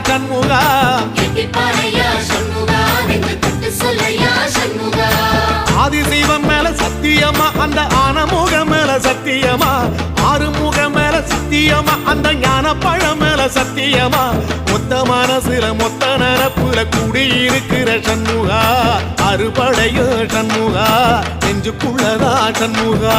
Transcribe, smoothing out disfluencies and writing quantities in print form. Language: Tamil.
சண்முகா ஆதிசைவம் மேல சத்தியமா அந்த ஆனமுகம் மேல சத்தியமா ஆறுமுகம் மேல சத்தியமா அந்த ஞான பழம் மேல சத்தியமா மொத்த மனசுல மொத்த நரப்புல குடியிருக்கிற சண்முகா அறுபடையோ சண்முகா நெஞ்சுக்குள்ளதா சண்முகா